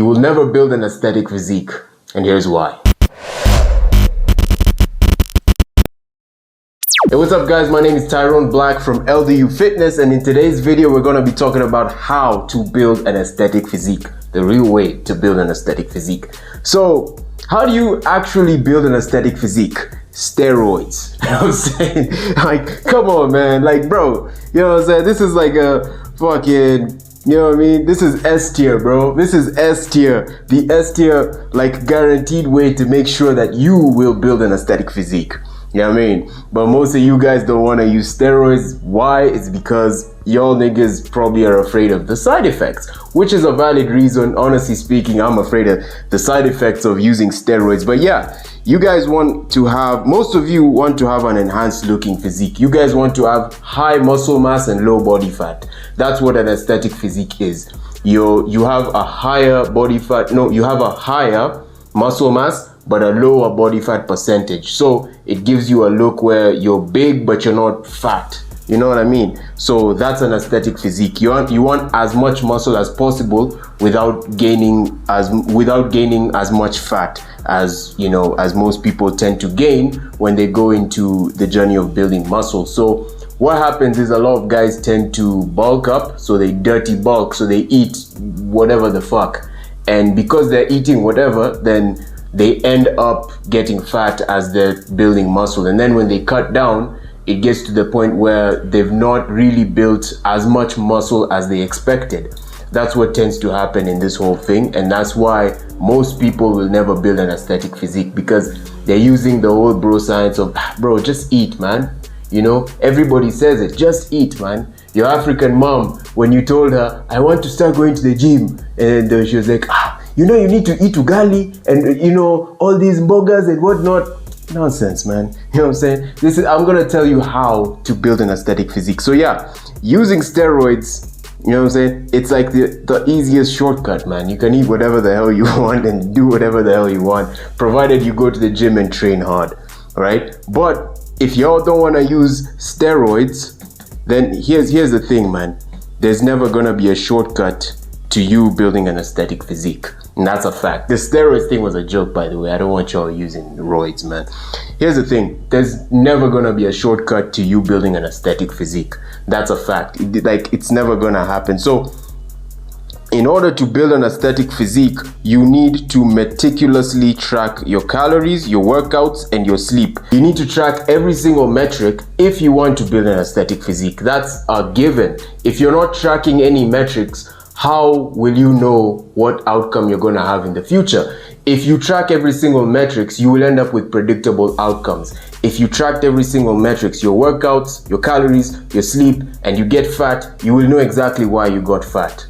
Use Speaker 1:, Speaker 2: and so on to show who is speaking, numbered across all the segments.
Speaker 1: You will never build an aesthetic physique, and here's why. Hey, what's up guys, my name is Tyrone Black from LDU Fitness, and in today's video we're going to be talking about how to build an aesthetic physique, the real way to build an aesthetic physique. So how do you actually build an aesthetic physique? Steroids. You know what I'm saying? Like, come on man, like bro, you know what I'm saying? This is like a fucking, you know what I mean? This is S tier, bro. This is S tier. The S tier, like, guaranteed way to make sure that you will build an aesthetic physique. You know what I mean? But most of you guys don't want to use steroids. Why? It's because y'all niggas probably are afraid of the side effects, which is a valid reason. Honestly speaking, I'm afraid of the side effects of using steroids. But yeah, you guys want to have, most of you want to have an enhanced looking physique. You guys want to have high muscle mass and low body fat. That's what an aesthetic physique is. You have a higher body fat, no, you have a higher muscle mass but a lower body fat percentage. So it gives you a look where you're big but you're not fat. You know what I mean? So that's an aesthetic physique. You want as much muscle as possible without gaining as much fat as, you know, as most people tend to gain when they go into the journey of building muscle. So what happens is a lot of guys tend to bulk up, so they dirty bulk, so they eat whatever the fuck. And because they're eating whatever, then they end up getting fat as they're building muscle. And then when they cut down, it gets to the point where they've not really built as much muscle as they expected. That's what tends to happen in this whole thing, and that's why most people will never build an aesthetic physique, because they're using the whole bro science of, bro, just eat, man. You know, everybody says it, just eat, man. Your African mom, when you told her, I want to start going to the gym, and she was like, you know, you need to eat ugali and, you know, all these burgers and whatnot. Nonsense, man. You know what I'm saying? I'm gonna tell you how to build an aesthetic physique. So yeah, using steroids, you know what I'm saying, it's like the easiest shortcut, man. You can eat whatever the hell you want and do whatever the hell you want, provided you go to the gym and train hard, right? But if y'all don't want to use steroids, then here's the thing, man. There's never gonna be a shortcut to you building an aesthetic physique, and that's a fact. The steroids thing was a joke, by the way. I don't want y'all using roids, man. Here's the thing, there's never gonna be a shortcut to you building an aesthetic physique. That's a fact. It's never gonna happen. So in order to build an aesthetic physique, you need to meticulously track your calories, your workouts, and your sleep. You need to track every single metric if you want to build an aesthetic physique. That's a given. If you're not tracking any metrics, how will you know what outcome you're going to have in the future? If you track every single metrics, you will end up with predictable outcomes. If you tracked every single metrics, your workouts, your calories, your sleep, and you get fat, you will know exactly why you got fat.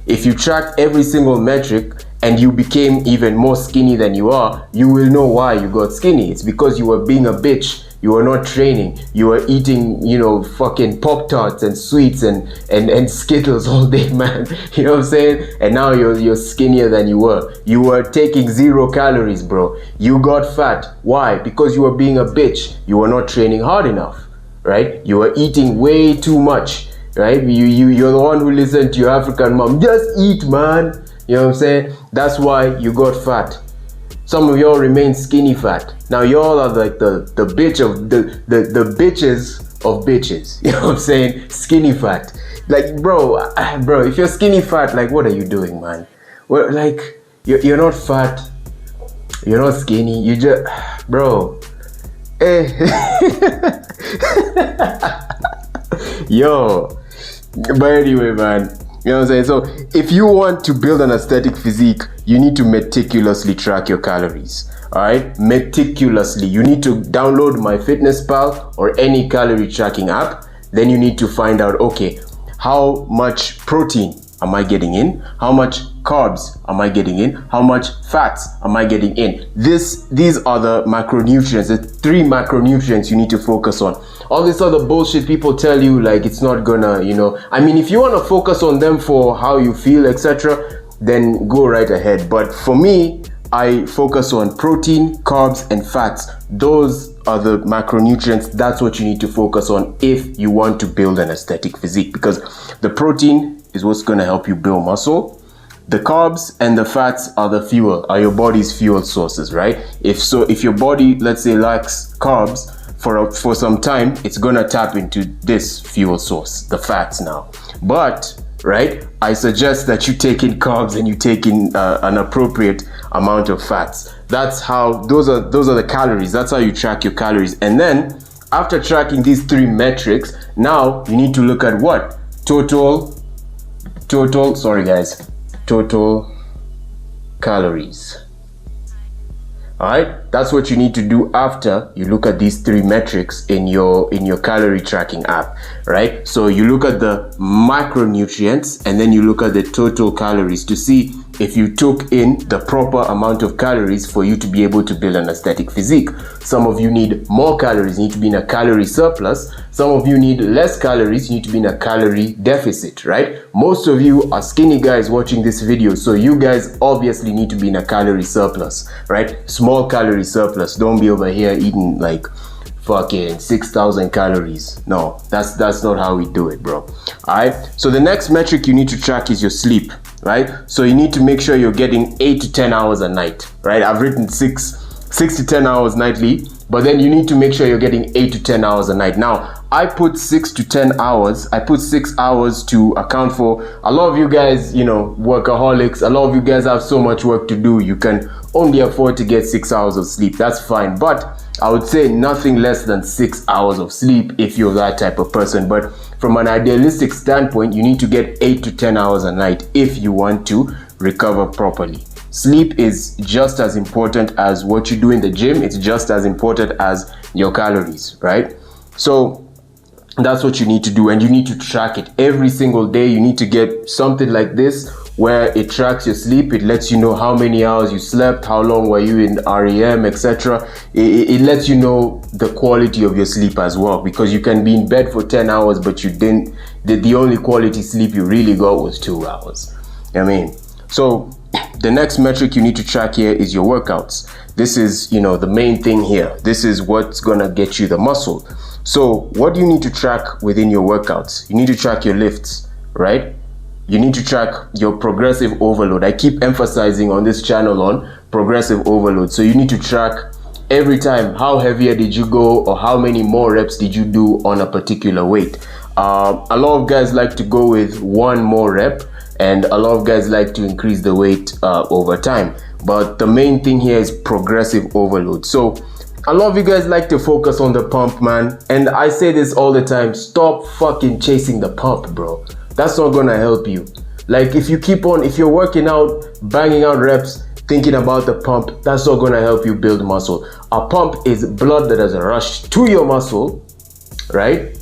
Speaker 1: If you tracked every single metric and you became even more skinny than you are, you will know why you got skinny. It's because you were being a bitch. You were not training. You were eating, you know, fucking Pop-Tarts and sweets and Skittles all day, man. You know what I'm saying? And now you're skinnier than you were. You were taking 0 calories, bro. You got fat. Why? Because you were being a bitch. You were not training hard enough, right? You were eating way too much, right? You're the one who listened to your African mom. Just eat, man. You know what I'm saying? That's why you got fat. Some of y'all remain skinny fat. Now y'all are like the bitch of the bitches of bitches. You know what I'm saying? Skinny fat. Like, bro, if you're skinny fat, like, what are you doing, man? Well, like, you're not fat. You're not skinny. You just, bro. Eh. Yo. But anyway, man. You know what I'm saying? So if you want to build an aesthetic physique, you need to meticulously track your calories. All right, meticulously. You need to download MyFitnessPal or any calorie tracking app. Then you need to find out, okay, how much protein am I getting in? How much carbs am I getting in? How much fats am I getting in? These are the macronutrients, the 3 macronutrients you need to focus on. All this other bullshit people tell you, like, it's not gonna, you know, I mean, if you want to focus on them for how you feel, etc., then go right ahead. But for me, I focus on protein, carbs, and fats. Those are the macronutrients. That's what you need to focus on if you want to build an aesthetic physique, because the protein is what's going to help you build muscle. The carbs and the fats are the fuel, are your body's fuel sources, right? If your body, let's say, lacks carbs for some time, it's gonna tap into this fuel source, the fats now. But right, I suggest that you take in carbs and you take in an appropriate amount of fats. That's how those are the calories. That's how you track your calories. And then after tracking these three metrics, now you need to look at what? Total calories. All right, that's what you need to do after you look at these three metrics in your calorie tracking app, right? So you look at the macronutrients and then you look at the total calories to see if you took in the proper amount of calories for you to be able to build an aesthetic physique. Some of you need more calories, you need to be in a calorie surplus. Some of you need less calories, you need to be in a calorie deficit, right? Most of you are skinny guys watching this video, so you guys obviously need to be in a calorie surplus, right? Small calorie surplus. Don't be over here eating like fucking 6,000 calories. No, that's not how we do it, bro. All right, so the next metric you need to track is your sleep, right? So you need to make sure you're getting 8 to 10 hours a night, right? I've written 6 to 10 hours nightly, but then you need to make sure you're getting 8 to 10 hours a night. Now, I put 6 to 10 hours. I put 6 hours to account for a lot of you guys, you know, workaholics. A lot of you guys have so much work to do. You can only afford to get 6 hours of sleep. That's fine. But I would say nothing less than 6 hours of sleep if you're that type of person. But from an idealistic standpoint, you need to get 8 to 10 hours a night if you want to recover properly. Sleep is just as important as what you do in the gym. It's just as important as your calories, right? So that's what you need to do, and you need to track it every single day. You need to get something like this where it tracks your sleep. It lets you know how many hours you slept, how long were you in REM, etc. It lets you know the quality of your sleep as well, because you can be in bed for 10 hours but you didn't, the only quality sleep you really got was 2 hours. I mean, so the next metric you need to track here is your workouts. This is, you know, the main thing here. This is what's gonna get you the muscle. So what do you need to track within your workouts? You need to track your lifts, right? You need to track your progressive overload. I keep emphasizing on this channel on progressive overload. So you need to track every time, how heavier did you go or how many more reps did you do on a particular weight. A lot of guys like to go with one more rep, and a lot of guys like to increase the weight over time. But the main thing here is progressive overload. So a lot of you guys like to focus on the pump, man. And I say this all the time, stop fucking chasing the pump, bro. That's not gonna help you. Like if you're working out, banging out reps, thinking about the pump, that's not gonna help you build muscle. A pump is blood that has rushed to your muscle, right?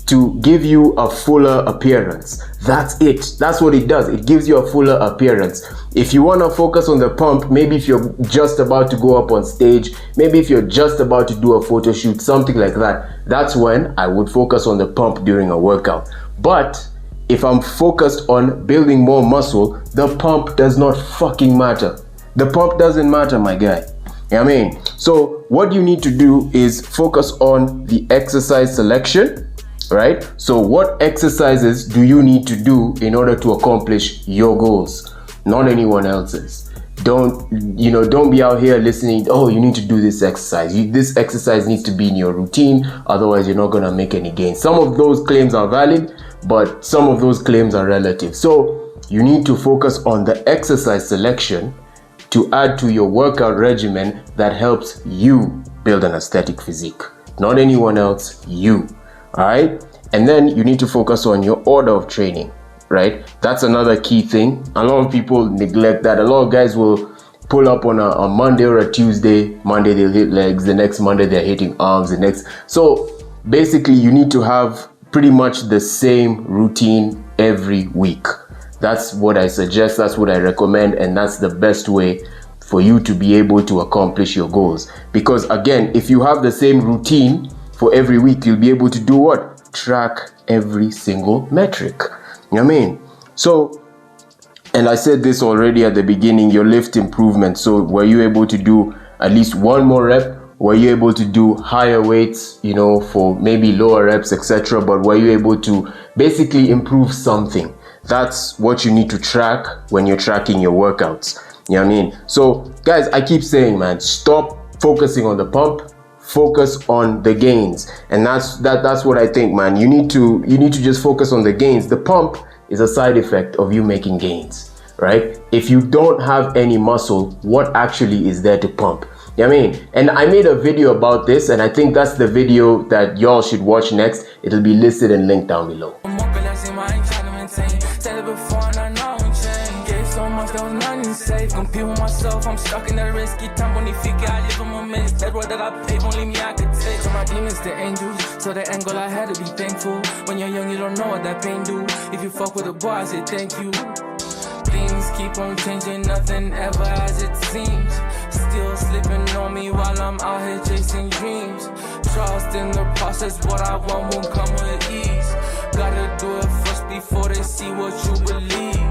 Speaker 1: To give you a fuller appearance. That's it. That's what it does. It gives you a fuller appearance. If you want to focus on the pump, maybe if you're just about to go up on stage, maybe if you're just about to do a photo shoot, something like that, that's when I would focus on the pump during a workout. But if I'm focused on building more muscle, the pump does not fucking matter. The pump doesn't matter, my guy. You know what I mean? So what you need to do is focus on the exercise selection, right? So what exercises do you need to do in order to accomplish your goals, not anyone else's? Don't be out here listening, oh, you need to do this exercise. This exercise needs to be in your routine, otherwise you're not gonna make any gains. Some of those claims are valid, but some of those claims are relative. So you need to focus on the exercise selection to add to your workout regimen that helps you build an aesthetic physique, not anyone else, you. All right, and then you need to focus on your order of training, right? That's another key thing. A lot of people neglect that. A lot of guys will pull up on a Monday or a Tuesday. Monday they'll hit legs, the next Monday they're hitting arms, so basically you need to have pretty much the same routine every week. That's what I suggest, that's what I recommend, and that's the best way for you to be able to accomplish your goals. Because again, if you have the same routine for every week, you'll be able to do what? Track every single metric. You know what I mean? So, and I said this already at the beginning, your lift improvement. So were you able to do at least one more rep? Were you able to do higher weights, you know, for maybe lower reps, etc.? But were you able to basically improve something? that's what you need to track when you're tracking your workouts. You know what I mean? So guys, I keep saying, man, stop focusing on the pump, focus on the gains. And that's what I think, man. You need to just focus on the gains. The pump is a side effect of you making gains, right? If you don't have any muscle, what actually is there to pump? You know what I mean? And I made a video about this, and I think that's the video that y'all should watch next. It'll be listed and linked down below.
Speaker 2: Compete with myself, I'm stuck in that risky time. Only figure I live in moments. That road that I pave, only me I could take. So my demons, the angels. So the angle I had to be thankful. When you're young, you don't know what that pain do. If you fuck with a boy, I say thank you. Things keep on changing, nothing ever as it seems. Still slipping on me while I'm out here chasing dreams. Trust in the process, what I want won't come with ease. Gotta do it first before they see what you believe.